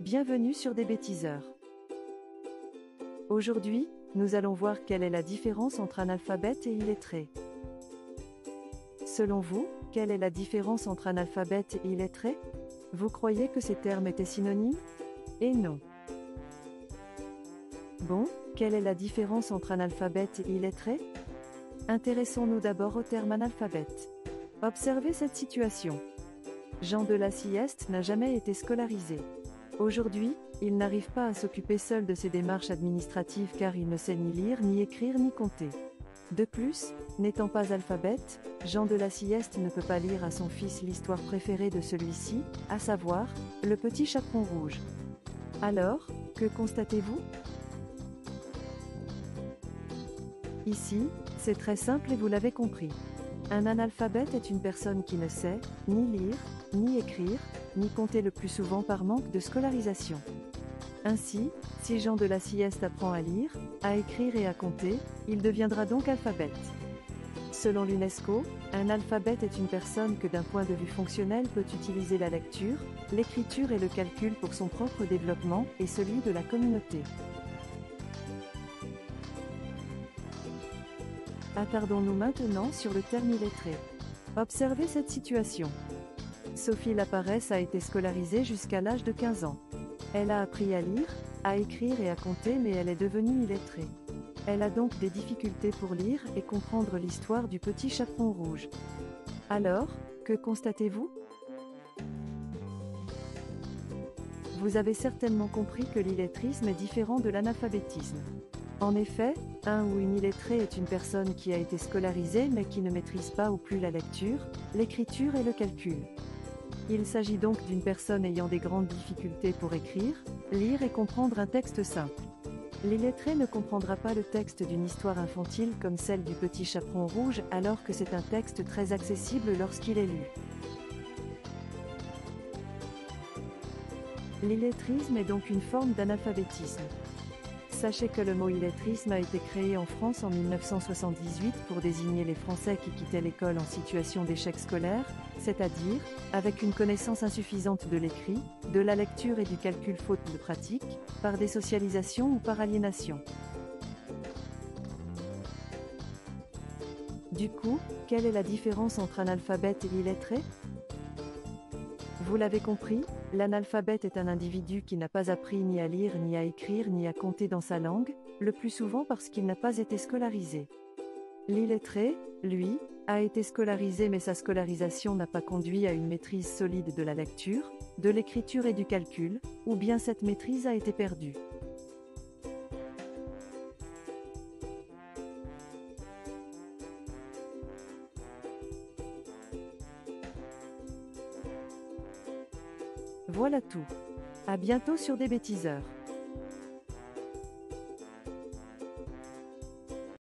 Bienvenue sur des bêtiseurs. Aujourd'hui, nous allons voir quelle est la différence entre analphabète et illettré. Selon vous, quelle est la différence entre analphabète et illettré? Vous croyez que ces termes étaient synonymes? Et non. Bon, quelle est la différence entre analphabète et illettré? Intéressons-nous d'abord au terme analphabète. Observez cette situation. Jean de la Sieste n'a jamais été scolarisé. Aujourd'hui, il n'arrive pas à s'occuper seul de ses démarches administratives car il ne sait ni lire, ni écrire, ni compter. De plus, n'étant pas alphabète, Jean de la Sieste ne peut pas lire à son fils l'histoire préférée de celui-ci, à savoir, le petit chaperon rouge. Alors, que constatez-vous? Ici, c'est très simple et vous l'avez compris. Un analphabète est une personne qui ne sait, ni lire, ni écrire, ni compter le plus souvent par manque de scolarisation. Ainsi, si Jean de la Sieste apprend à lire, à écrire et à compter, il deviendra donc alphabète. Selon l'UNESCO, un alphabète est une personne que d'un point de vue fonctionnel peut utiliser la lecture, l'écriture et le calcul pour son propre développement et celui de la communauté. Attardons-nous maintenant sur le terme illettré. Observez cette situation. Sophie Laparesse a été scolarisée jusqu'à l'âge de 15 ans. Elle a appris à lire, à écrire et à compter mais elle est devenue illettrée. Elle a donc des difficultés pour lire et comprendre l'histoire du petit chaperon rouge. Alors, que constatez-vous? Vous avez certainement compris que l'illettrisme est différent de l'analphabétisme. En effet, un ou une illettrée est une personne qui a été scolarisée mais qui ne maîtrise pas ou plus la lecture, l'écriture et le calcul. Il s'agit donc d'une personne ayant des grandes difficultés pour écrire, lire et comprendre un texte simple. L'illettré ne comprendra pas le texte d'une histoire infantile comme celle du petit chaperon rouge alors que c'est un texte très accessible lorsqu'il est lu. L'illettrisme est donc une forme d'analphabétisme. Sachez que le mot illettrisme a été créé en France en 1978 pour désigner les Français qui quittaient l'école en situation d'échec scolaire, c'est-à-dire, avec une connaissance insuffisante de l'écrit, de la lecture et du calcul faute de pratique, par désocialisation ou par aliénation. Du coup, quelle est la différence entre analphabète et illettré? Vous l'avez compris, l'analphabète est un individu qui n'a pas appris ni à lire ni à écrire ni à compter dans sa langue, le plus souvent parce qu'il n'a pas été scolarisé. L'illettré, lui, a été scolarisé mais sa scolarisation n'a pas conduit à une maîtrise solide de la lecture, de l'écriture et du calcul, ou bien cette maîtrise a été perdue. Voilà tout. À bientôt sur des bêtiseurs.